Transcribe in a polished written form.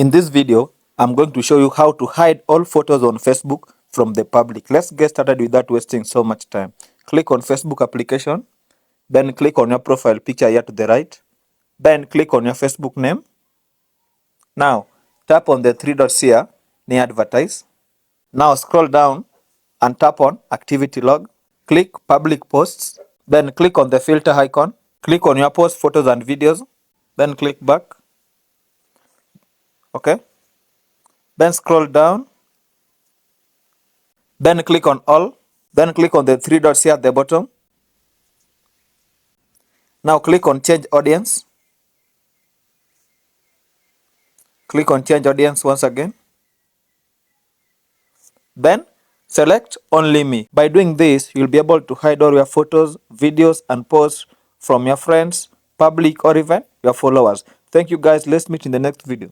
In this video, I'm going to show you how to hide all photos on Facebook from the public. Let's get started without wasting so much time. Click on Facebook application, then click on your profile picture here to the right, then click on your Facebook name. Now, tap on the three dots here near advertise. Now scroll down and tap on activity log. Click public posts, then click on the filter icon. Click on your post photos and videos, then click back. Okay. Then scroll down, then click on all, then click on the three dots here at the bottom. Now click on change audience. Click on change audience once again. Then select only me. By doing this, you'll be able to hide all your photos, videos, and posts from your friends, public, or even your followers. Thank you guys. Let's meet in the next video.